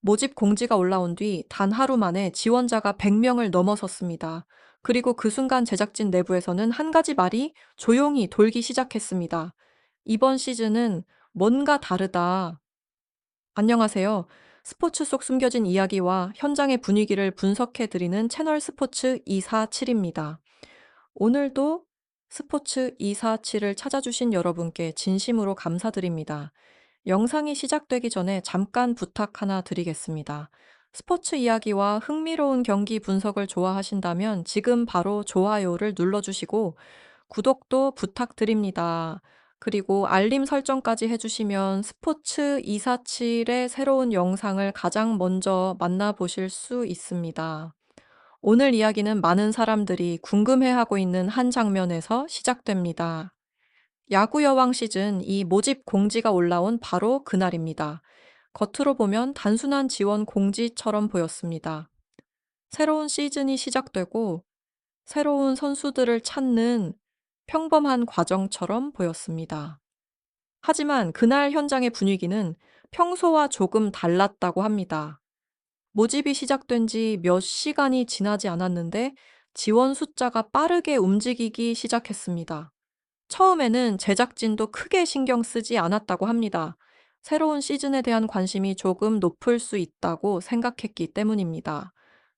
모집 공지가 올라온 뒤 단 하루 만에 지원자가 100명을 넘어섰습니다. 그리고 그 순간 제작진 내부에서는 한 가지 말이 조용히 돌기 시작했습니다. 이번 시즌은 뭔가 다르다. 안녕하세요. 스포츠 속 숨겨진 이야기와 현장의 분위기를 분석해드리는 채널 스포츠 247입니다. 오늘도 스포츠 247을 찾아주신 여러분께 진심으로 감사드립니다. 영상이 시작되기 전에 잠깐 부탁 하나 드리겠습니다. 스포츠 이야기와 흥미로운 경기 분석을 좋아하신다면 지금 바로 좋아요를 눌러주시고 구독도 부탁드립니다. 그리고 알림 설정까지 해주시면 스포츠 247의 새로운 영상을 가장 먼저 만나보실 수 있습니다. 오늘 이야기는 많은 사람들이 궁금해하고 있는 한 장면에서 시작됩니다. 야구 여왕 시즌 이 모집 공지가 올라온 바로 그날입니다. 겉으로 보면 단순한 지원 공지처럼 보였습니다. 새로운 시즌이 시작되고 새로운 선수들을 찾는 평범한 과정처럼 보였습니다. 하지만 그날 현장의 분위기는 평소와 조금 달랐다고 합니다. 모집이 시작된 지 몇 시간이 지나지 않았는데 지원 숫자가 빠르게 움직이기 시작했습니다. 처음에는 제작진도 크게 신경 쓰지 않았다고 합니다. 새로운 시즌에 대한 관심이 조금 높을 수 있다고 생각했기 때문입니다.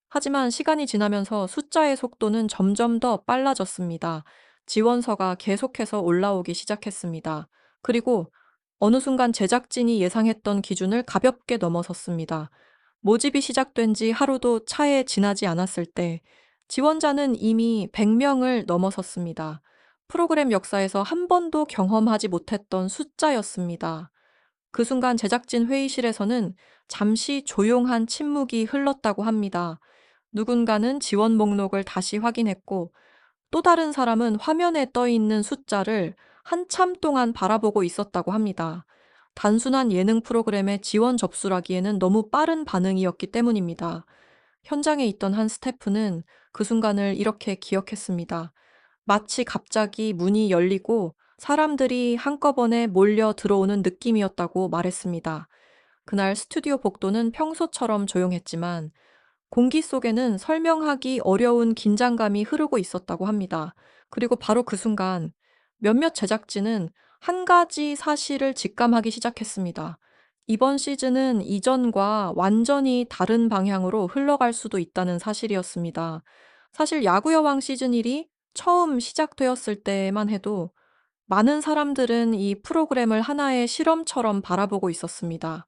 하지만 시간이 지나면서 숫자의 속도는 점점 더 빨라졌습니다. 지원서가 계속해서 올라오기 시작했습니다. 그리고 어느 순간 제작진이 예상했던 기준을 가볍게 넘어섰습니다. 모집이 시작된 지 하루도 차에 지나지 않았을 때 지원자는 이미 100명을 넘어섰습니다. 프로그램 역사에서 한 번도 경험하지 못했던 숫자였습니다. 그 순간 제작진 회의실에서는 잠시 조용한 침묵이 흘렀다고 합니다. 누군가는 지원 목록을 다시 확인했고 또 다른 사람은 화면에 떠 있는 숫자를 한참 동안 바라보고 있었다고 합니다. 단순한 예능 프로그램의 지원 접수라기에는 너무 빠른 반응이었기 때문입니다. 현장에 있던 한 스태프는 그 순간을 이렇게 기억했습니다. 마치 갑자기 문이 열리고 사람들이 한꺼번에 몰려 들어오는 느낌이었다고 말했습니다. 그날 스튜디오 복도는 평소처럼 조용했지만 공기 속에는 설명하기 어려운 긴장감이 흐르고 있었다고 합니다. 그리고 바로 그 순간 몇몇 제작진은 한 가지 사실을 직감하기 시작했습니다. 이번 시즌은 이전과 완전히 다른 방향으로 흘러갈 수도 있다는 사실이었습니다. 사실 야구 여왕 시즌 1이 처음 시작되었을 때만 해도 많은 사람들은 이 프로그램을 하나의 실험처럼 바라보고 있었습니다.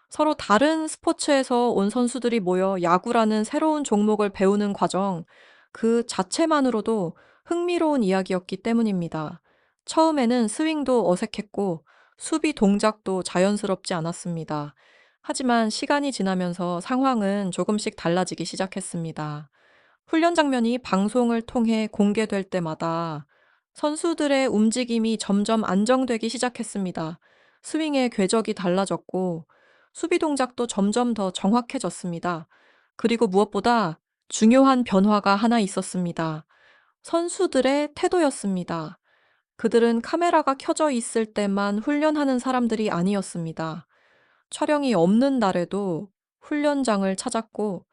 서로 다른 스포츠에서 온 선수들이 모여 야구라는 새로운 종목을 배우는 과정, 그 자체만으로도 흥미로운 이야기였기 때문입니다. 처음에는 스윙도 어색했고 수비 동작도 자연스럽지 않았습니다. 하지만 시간이 지나면서 상황은 조금씩 달라지기 시작했습니다. 훈련 장면이 방송을 통해 공개될 때마다 선수들의 움직임이 점점 안정되기 시작했습니다. 스윙의 궤적이 달라졌고 수비 동작도 점점 더 정확해졌습니다. 그리고 무엇보다 중요한 변화가 하나 있었습니다. 선수들의 태도였습니다. 그들은 카메라가 켜져 있을 때만 훈련하는 사람들이 아니었습니다. 촬영이 없는 날에도 훈련장을 찾았고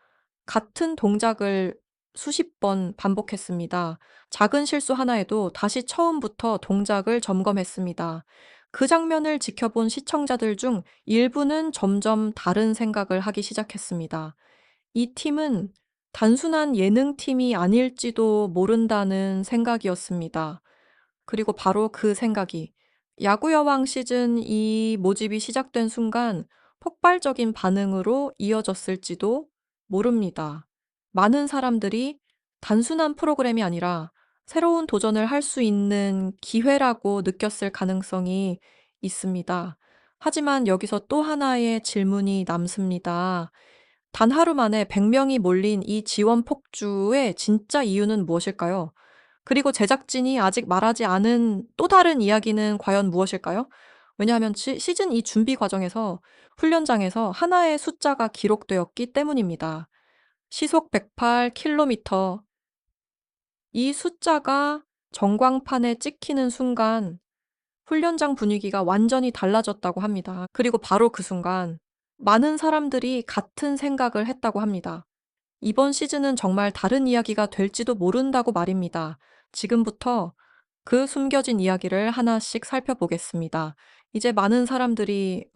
같은 동작을 수십 번 반복했습니다. 작은 실수 하나에도 다시 처음부터 동작을 점검했습니다. 그 장면을 지켜본 시청자들 중 일부는 점점 다른 생각을 하기 시작했습니다. 이 팀은 단순한 예능팀이 아닐지도 모른다는 생각이었습니다. 그리고 바로 그 생각이 야구 여왕 시즌 이 모집이 시작된 순간 폭발적인 반응으로 이어졌을지도 모릅니다. 많은 사람들이 단순한 프로그램이 아니라 새로운 도전을 할 수 있는 기회라고 느꼈을 가능성이 있습니다. 하지만 여기서 또 하나의 질문이 남습니다. 단 하루 만에 100명이 몰린 이 지원 폭주의 진짜 이유는 무엇일까요? 그리고 제작진이 아직 말하지 않은 또 다른 이야기는 과연 무엇일까요? 왜냐하면 시즌 2 준비 과정에서 훈련장에서 하나의 숫자가 기록되었기 때문입니다. 시속 108km. 이 숫자가 전광판에 찍히는 순간 훈련장 분위기가 완전히 달라졌다고 합니다. 그리고 바로 그 순간 많은 사람들이 같은 생각을 했다고 합니다. 이번 시즌은 정말 다른 이야기가 될지도 모른다고 말입니다. 지금부터 그 숨겨진 이야기를 하나씩 살펴보겠습니다. 이제 많은 사람들이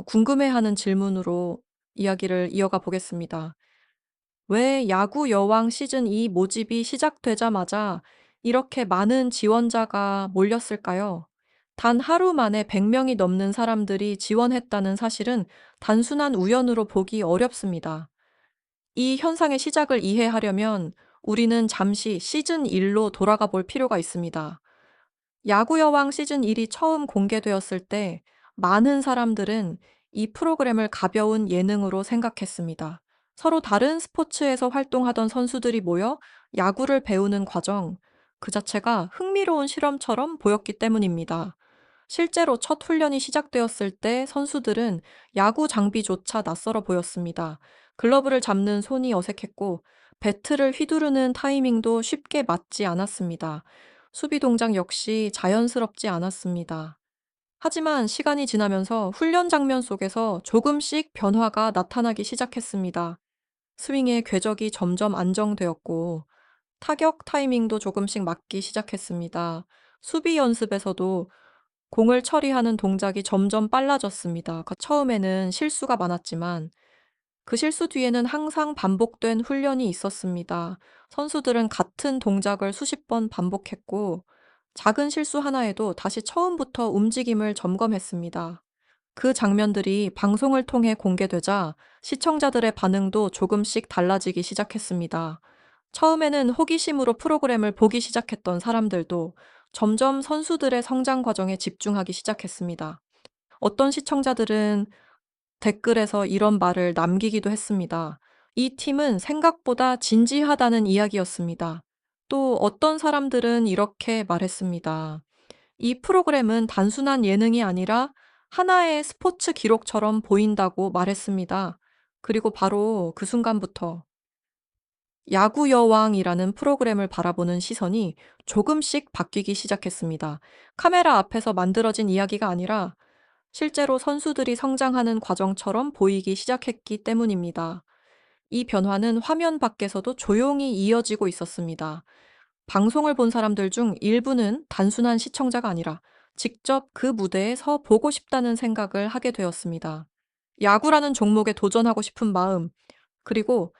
궁금해하는 질문으로 이야기를 이어가 보겠습니다. 왜 야구 여왕 시즌 2 모집이 시작되자마자 이렇게 많은 지원자가 몰렸을까요? 단 하루 만에 100명이 넘는 사람들이 지원했다는 사실은 단순한 우연으로 보기 어렵습니다. 이 현상의 시작을 이해하려면 우리는 잠시 시즌 1로 돌아가 볼 필요가 있습니다. 야구 여왕 시즌 1이 처음 공개되었을 때 많은 사람들은 이 프로그램을 가벼운 예능으로 생각했습니다. 서로 다른 스포츠에서 활동하던 선수들이 모여 야구를 배우는 과정, 그 자체가 흥미로운 실험처럼 보였기 때문입니다. 실제로 첫 훈련이 시작되었을 때 선수들은 야구 장비조차 낯설어 보였습니다. 글러브를 잡는 손이 어색했고, 배트를 휘두르는 타이밍도 쉽게 맞지 않았습니다. 수비 동작 역시 자연스럽지 않았습니다. 하지만 시간이 지나면서 훈련 장면 속에서 조금씩 변화가 나타나기 시작했습니다. 스윙의 궤적이 점점 안정되었고, 타격 타이밍도 조금씩 맞기 시작했습니다. 수비 연습에서도 공을 처리하는 동작이 점점 빨라졌습니다. 처음에는 실수가 많았지만 그 실수 뒤에는 항상 반복된 훈련이 있었습니다. 선수들은 같은 동작을 수십 번 반복했고, 작은 실수 하나에도 다시 처음부터 움직임을 점검했습니다. 그 장면들이 방송을 통해 공개되자 시청자들의 반응도 조금씩 달라지기 시작했습니다. 처음에는 호기심으로 프로그램을 보기 시작했던 사람들도 점점 선수들의 성장 과정에 집중하기 시작했습니다. 어떤 시청자들은 댓글에서 이런 말을 남기기도 했습니다. 이 팀은 생각보다 진지하다는 이야기였습니다. 또 어떤 사람들은 이렇게 말했습니다. 이 프로그램은 단순한 예능이 아니라 하나의 스포츠 기록처럼 보인다고 말했습니다. 그리고 바로 그 순간부터 야구 여왕이라는 프로그램을 바라보는 시선이 조금씩 바뀌기 시작했습니다. 카메라 앞에서 만들어진 이야기가 아니라 실제로 선수들이 성장하는 과정처럼 보이기 시작했기 때문입니다. 이 변화는 화면 밖에서도 조용히 이어지고 있었습니다. 방송을 본 사람들 중 일부는 단순한 시청자가 아니라 직접 그 무대에 서 보고 싶다는 생각을 하게 되었습니다. 야구라는 종목에 도전하고 싶은 마음, 그리고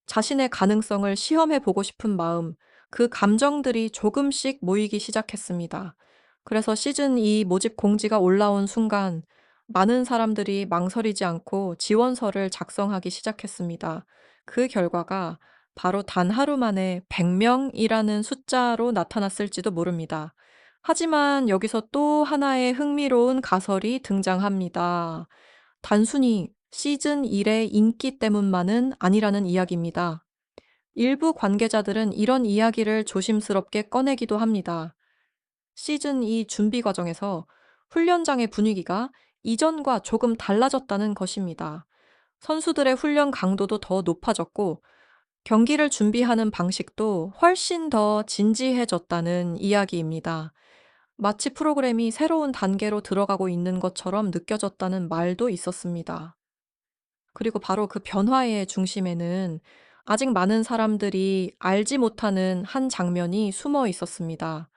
자신의 가능성을 시험해 보고 싶은 마음, 그 감정들이 조금씩 모이기 시작했습니다. 그래서 시즌 2 모집 공지가 올라온 순간 많은 사람들이 망설이지 않고 지원서를 작성하기 시작했습니다. 그 결과가 바로 단 하루 만에 100명이라는 숫자로 나타났을지도 모릅니다. 하지만 여기서 또 하나의 흥미로운 가설이 등장합니다. 단순히 시즌 1의 인기 때문만은 아니라는 이야기입니다. 일부 관계자들은 이런 이야기를 조심스럽게 꺼내기도 합니다. 시즌 2 준비 과정에서 훈련장의 분위기가 이전과 조금 달라졌다는 것입니다. 선수들의 훈련 강도도 더 높아졌고, 경기를 준비하는 방식도 훨씬 더 진지해졌다는 이야기입니다. 마치 프로그램이 새로운 단계로 들어가고 있는 것처럼 느껴졌다는 말도 있었습니다. 그리고 바로 그 변화의 중심에는 아직 많은 사람들이 알지 못하는 한 장면이 숨어 있었습니다.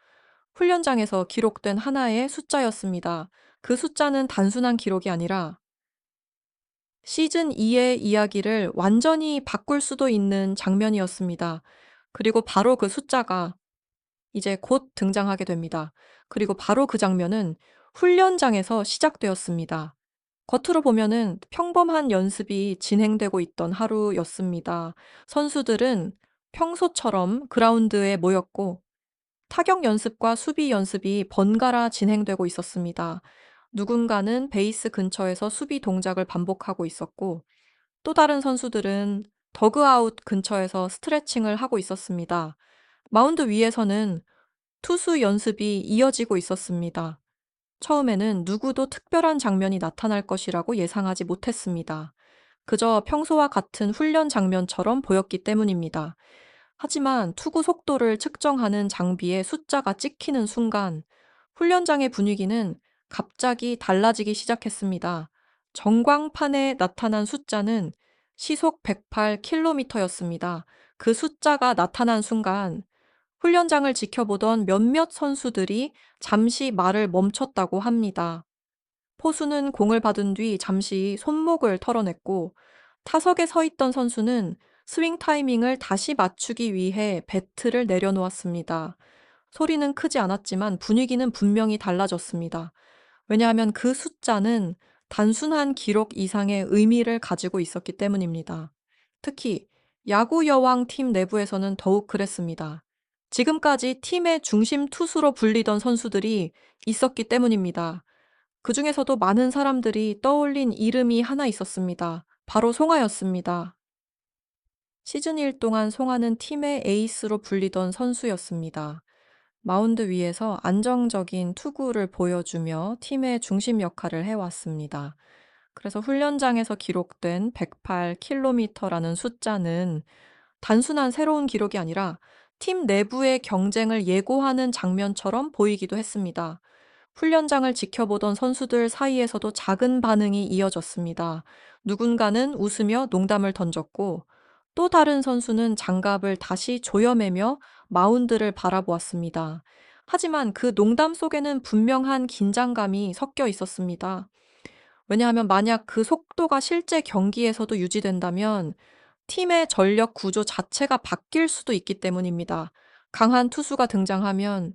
훈련장에서 기록된 하나의 숫자였습니다. 그 숫자는 단순한 기록이 아니라 시즌 2의 이야기를 완전히 바꿀 수도 있는 장면이었습니다. 그리고 바로 그 숫자가 이제 곧 등장하게 됩니다. 그리고 바로 그 장면은 훈련장에서 시작되었습니다. 겉으로 보면은 평범한 연습이 진행되고 있던 하루였습니다. 선수들은 평소처럼 그라운드에 모였고 타격 연습과 수비 연습이 번갈아 진행되고 있었습니다. 누군가는 베이스 근처에서 수비 동작을 반복하고 있었고 또 다른 선수들은 더그아웃 근처에서 스트레칭을 하고 있었습니다. 마운드 위에서는 투수 연습이 이어지고 있었습니다. 처음에는 누구도 특별한 장면이 나타날 것이라고 예상하지 못했습니다. 그저 평소와 같은 훈련 장면처럼 보였기 때문입니다. 하지만 투구 속도를 측정하는 장비에 숫자가 찍히는 순간 훈련장의 분위기는 갑자기 달라지기 시작했습니다. 전광판에 나타난 숫자는 시속 108km였습니다. 그 숫자가 나타난 순간 훈련장을 지켜보던 몇몇 선수들이 잠시 말을 멈췄다고 합니다. 포수는 공을 받은 뒤 잠시 손목을 털어냈고, 타석에 서 있던 선수는 스윙 타이밍을 다시 맞추기 위해 배트를 내려놓았습니다. 소리는 크지 않았지만 분위기는 분명히 달라졌습니다. 왜냐하면 그 숫자는 단순한 기록 이상의 의미를 가지고 있었기 때문입니다. 특히 야구 여왕 팀 내부에서는 더욱 그랬습니다. 지금까지 팀의 중심 투수로 불리던 선수들이 있었기 때문입니다. 그 중에서도 많은 사람들이 떠올린 이름이 하나 있었습니다. 바로 송하였습니다. 시즌 1 동안 송하는 팀의 에이스로 불리던 선수였습니다. 마운드 위에서 안정적인 투구를 보여주며 팀의 중심 역할을 해왔습니다. 그래서 훈련장에서 기록된 108km라는 숫자는 단순한 새로운 기록이 아니라 팀 내부의 경쟁을 예고하는 장면처럼 보이기도 했습니다. 훈련장을 지켜보던 선수들 사이에서도 작은 반응이 이어졌습니다. 누군가는 웃으며 농담을 던졌고, 또 다른 선수는 장갑을 다시 조여매며 마운드를 바라보았습니다. 하지만 그 농담 속에는 분명한 긴장감이 섞여 있었습니다. 왜냐하면 만약 그 속도가 실제 경기에서도 유지된다면 팀의 전력 구조 자체가 바뀔 수도 있기 때문입니다. 강한 투수가 등장하면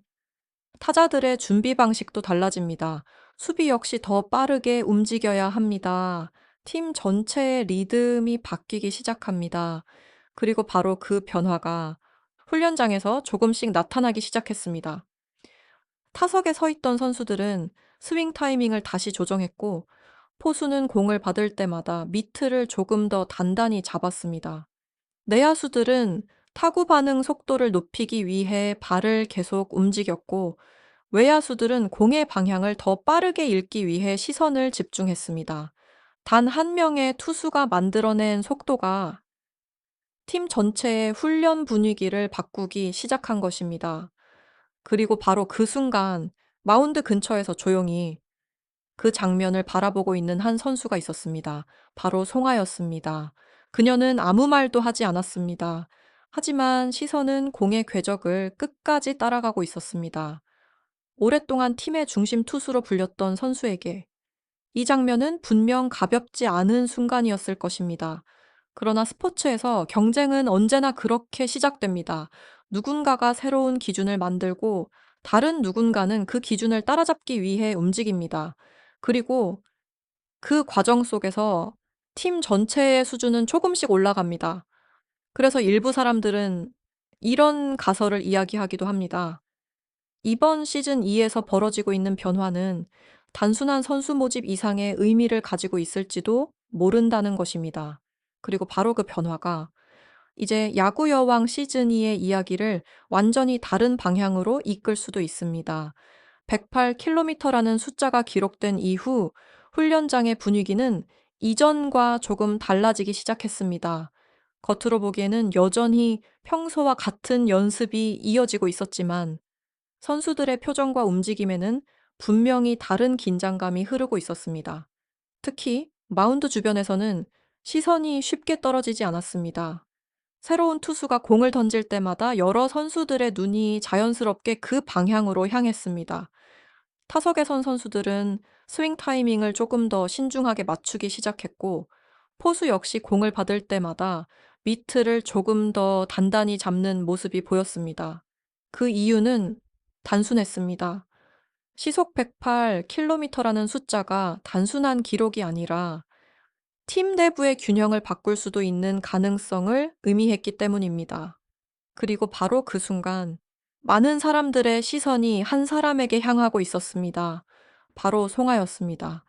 타자들의 준비 방식도 달라집니다. 수비 역시 더 빠르게 움직여야 합니다. 팀 전체의 리듬이 바뀌기 시작합니다. 그리고 바로 그 변화가 훈련장에서 조금씩 나타나기 시작했습니다. 타석에 서 있던 선수들은 스윙 타이밍을 다시 조정했고, 포수는 공을 받을 때마다 미트를 조금 더 단단히 잡았습니다. 내야수들은 타구 반응 속도를 높이기 위해 발을 계속 움직였고, 외야수들은 공의 방향을 더 빠르게 읽기 위해 시선을 집중했습니다. 단 한 명의 투수가 만들어낸 속도가 팀 전체의 훈련 분위기를 바꾸기 시작한 것입니다. 그리고 바로 그 순간 마운드 근처에서 조용히 그 장면을 바라보고 있는 한 선수가 있었습니다. 바로 송하였습니다. 그녀는 아무 말도 하지 않았습니다. 하지만 시선은 공의 궤적을 끝까지 따라가고 있었습니다. 오랫동안 팀의 중심 투수로 불렸던 선수에게 이 장면은 분명 가볍지 않은 순간이었을 것입니다. 그러나 스포츠에서 경쟁은 언제나 그렇게 시작됩니다. 누군가가 새로운 기준을 만들고 다른 누군가는 그 기준을 따라잡기 위해 움직입니다. 그리고 그 과정 속에서 팀 전체의 수준은 조금씩 올라갑니다. 그래서 일부 사람들은 이런 가설을 이야기하기도 합니다. 이번 시즌 2에서 벌어지고 있는 변화는 단순한 선수 모집 이상의 의미를 가지고 있을지도 모른다는 것입니다. 그리고 바로 그 변화가 이제 야구 여왕 시즌 2의 이야기를 완전히 다른 방향으로 이끌 수도 있습니다. 108km라는 숫자가 기록된 이후 훈련장의 분위기는 이전과 조금 달라지기 시작했습니다. 겉으로 보기에는 여전히 평소와 같은 연습이 이어지고 있었지만 선수들의 표정과 움직임에는 분명히 다른 긴장감이 흐르고 있었습니다. 특히 마운드 주변에서는 시선이 쉽게 떨어지지 않았습니다. 새로운 투수가 공을 던질 때마다 여러 선수들의 눈이 자연스럽게 그 방향으로 향했습니다. 타석에 선 선수들은 스윙 타이밍을 조금 더 신중하게 맞추기 시작했고, 포수 역시 공을 받을 때마다 미트를 조금 더 단단히 잡는 모습이 보였습니다. 그 이유는 단순했습니다. 시속 108km라는 숫자가 단순한 기록이 아니라 팀 내부의 균형을 바꿀 수도 있는 가능성을 의미했기 때문입니다. 그리고 바로 그 순간 많은 사람들의 시선이 한 사람에게 향하고 있었습니다. 바로 송하였습니다.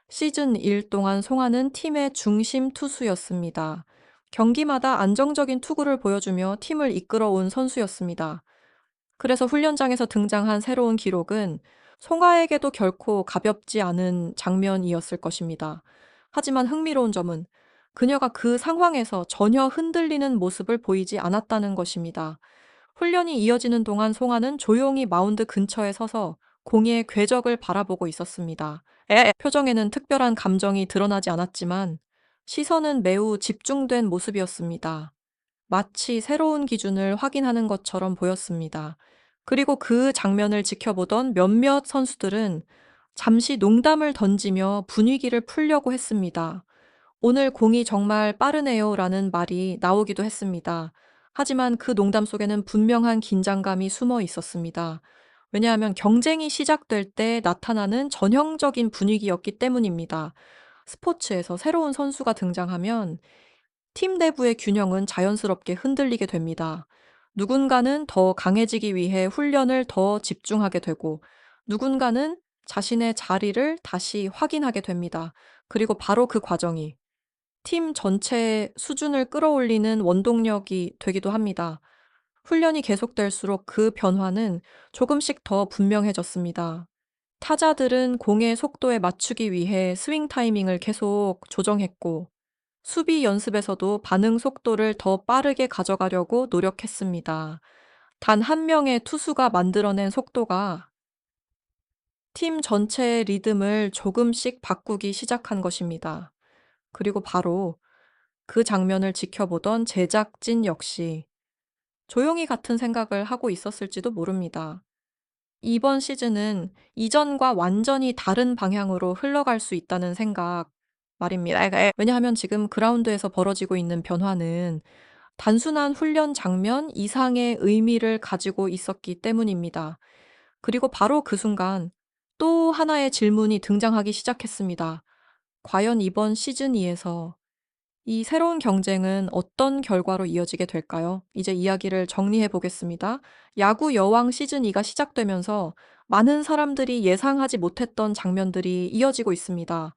시즌 1 동안 송하는 팀의 중심 투수였습니다. 경기마다 안정적인 투구를 보여주며 팀을 이끌어온 선수였습니다. 그래서 훈련장에서 등장한 새로운 기록은 송하에게도 결코 가볍지 않은 장면이었을 것입니다. 하지만 흥미로운 점은 그녀가 그 상황에서 전혀 흔들리는 모습을 보이지 않았다는 것입니다. 훈련이 이어지는 동안 송하는 조용히 마운드 근처에 서서 공의 궤적을 바라보고 있었습니다. 표정에는 특별한 감정이 드러나지 않았지만 시선은 매우 집중된 모습이었습니다. 마치 새로운 기준을 확인하는 것처럼 보였습니다. 그리고 그 장면을 지켜보던 몇몇 선수들은 잠시 농담을 던지며 분위기를 풀려고 했습니다. 오늘 공이 정말 빠르네요 라는 말이 나오기도 했습니다. 하지만 그 농담 속에는 분명한 긴장감이 숨어 있었습니다. 왜냐하면 경쟁이 시작될 때 나타나는 전형적인 분위기였기 때문입니다. 스포츠에서 새로운 선수가 등장하면 팀 내부의 균형은 자연스럽게 흔들리게 됩니다. 누군가는 더 강해지기 위해 훈련을 더 집중하게 되고, 누군가는 자신의 자리를 다시 확인하게 됩니다. 그리고 바로 그 과정이 팀 전체의 수준을 끌어올리는 원동력이 되기도 합니다. 훈련이 계속될수록 그 변화는 조금씩 더 분명해졌습니다. 타자들은 공의 속도에 맞추기 위해 스윙 타이밍을 계속 조정했고, 수비 연습에서도 반응 속도를 더 빠르게 가져가려고 노력했습니다. 단 한 명의 투수가 만들어낸 속도가 팀 전체의 리듬을 조금씩 바꾸기 시작한 것입니다. 그리고 바로 그 장면을 지켜보던 제작진 역시 조용히 같은 생각을 하고 있었을지도 모릅니다. 이번 시즌은 이전과 완전히 다른 방향으로 흘러갈 수 있다는 생각 말입니다. 왜냐하면 지금 그라운드에서 벌어지고 있는 변화는 단순한 훈련 장면 이상의 의미를 가지고 있었기 때문입니다. 그리고 바로 그 순간 또 하나의 질문이 등장하기 시작했습니다. 과연 이번 시즌 2에서 이 새로운 경쟁은 어떤 결과로 이어지게 될까요? 이제 이야기를 정리해 보겠습니다. 야구 여왕 시즌 2가 시작되면서 많은 사람들이 예상하지 못했던 장면들이 이어지고 있습니다.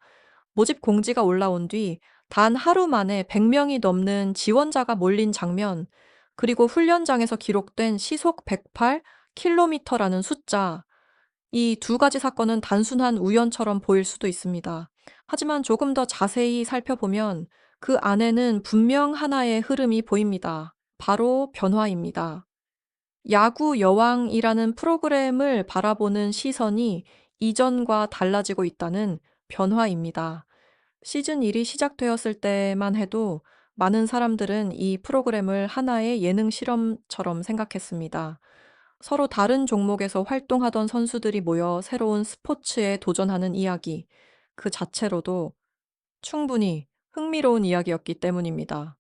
모집 공지가 올라온 뒤 단 하루 만에 100명이 넘는 지원자가 몰린 장면, 그리고 훈련장에서 기록된 시속 108km라는 숫자, 이 두 가지 사건은 단순한 우연처럼 보일 수도 있습니다. 하지만 조금 더 자세히 살펴보면 그 안에는 분명 하나의 흐름이 보입니다. 바로 변화입니다. 야구 여왕이라는 프로그램을 바라보는 시선이 이전과 달라지고 있다는 변화입니다. 시즌 1이 시작되었을 때만 해도 많은 사람들은 이 프로그램을 하나의 예능 실험처럼 생각했습니다. 서로 다른 종목에서 활동하던 선수들이 모여 새로운 스포츠에 도전하는 이야기, 그 자체로도 충분히 흥미로운 이야기였기 때문입니다.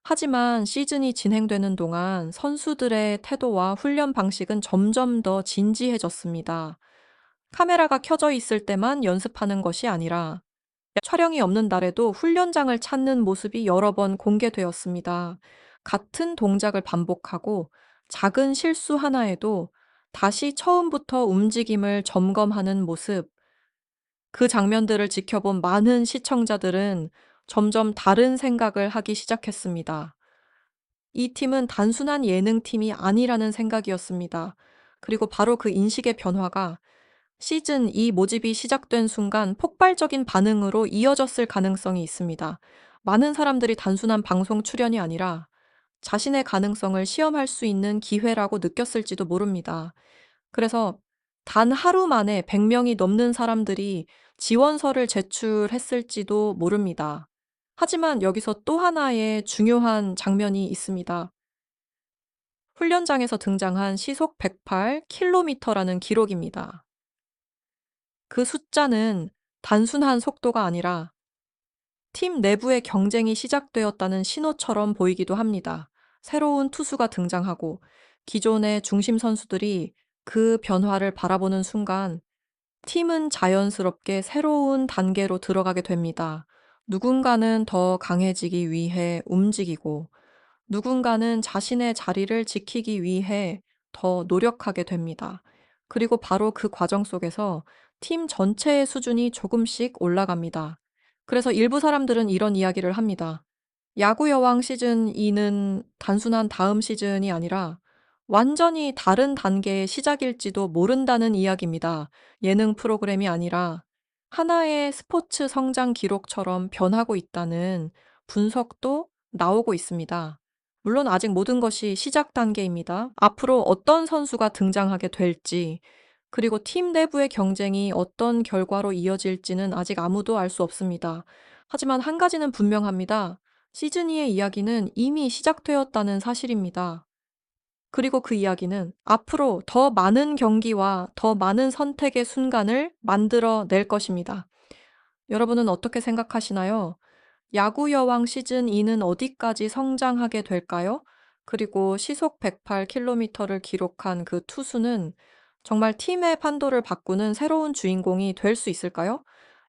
하지만 시즌이 진행되는 동안 선수들의 태도와 훈련 방식은 점점 더 진지해졌습니다. 카메라가 켜져 있을 때만 연습하는 것이 아니라 촬영이 없는 날에도 훈련장을 찾는 모습이 여러 번 공개되었습니다. 같은 동작을 반복하고 작은 실수 하나에도 다시 처음부터 움직임을 점검하는 모습, 그 장면들을 지켜본 많은 시청자들은 점점 다른 생각을 하기 시작했습니다. 이 팀은 단순한 예능팀이 아니라는 생각이었습니다. 그리고 바로 그 인식의 변화가 시즌 2 모집이 시작된 순간 폭발적인 반응으로 이어졌을 가능성이 있습니다. 많은 사람들이 단순한 방송 출연이 아니라 자신의 가능성을 시험할 수 있는 기회라고 느꼈을지도 모릅니다. 그래서 단 하루 만에 100명이 넘는 사람들이 지원서를 제출했을지도 모릅니다. 하지만 여기서 또 하나의 중요한 장면이 있습니다. 훈련장에서 등장한 시속 108km라는 기록입니다. 그 숫자는 단순한 속도가 아니라 팀 내부의 경쟁이 시작되었다는 신호처럼 보이기도 합니다. 새로운 투수가 등장하고 기존의 중심 선수들이 그 변화를 바라보는 순간 팀은 자연스럽게 새로운 단계로 들어가게 됩니다. 누군가는 더 강해지기 위해 움직이고, 누군가는 자신의 자리를 지키기 위해 더 노력하게 됩니다. 그리고 바로 그 과정 속에서 팀 전체의 수준이 조금씩 올라갑니다. 그래서 일부 사람들은 이런 이야기를 합니다. 야구 여왕 시즌 2는 단순한 다음 시즌이 아니라 완전히 다른 단계의 시작일지도 모른다는 이야기입니다. 예능 프로그램이 아니라 하나의 스포츠 성장 기록처럼 변하고 있다는 분석도 나오고 있습니다. 물론 아직 모든 것이 시작 단계입니다. 앞으로 어떤 선수가 등장하게 될지, 그리고 팀 내부의 경쟁이 어떤 결과로 이어질지는 아직 아무도 알 수 없습니다. 하지만 한 가지는 분명합니다. 시즌 2의 이야기는 이미 시작되었다는 사실입니다. 그리고 그 이야기는 앞으로 더 많은 경기와 더 많은 선택의 순간을 만들어 낼 것입니다. 여러분은 어떻게 생각하시나요? 야구 여왕 시즌 2는 어디까지 성장하게 될까요? 그리고 시속 108km를 기록한 그 투수는 정말 팀의 판도를 바꾸는 새로운 주인공이 될 수 있을까요?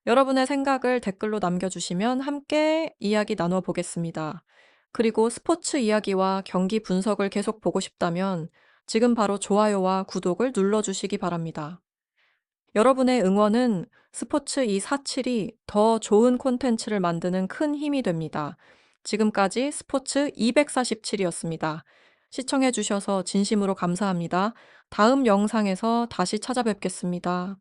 여러분의 생각을 댓글로 남겨주시면 함께 이야기 나눠 보겠습니다. 그리고 스포츠 이야기와 경기 분석을 계속 보고 싶다면 지금 바로 좋아요와 구독을 눌러주시기 바랍니다. 여러분의 응원은 스포츠 247이 더 좋은 콘텐츠를 만드는 큰 힘이 됩니다. 지금까지 스포츠 247이었습니다. 시청해주셔서 진심으로 감사합니다. 다음 영상에서 다시 찾아뵙겠습니다.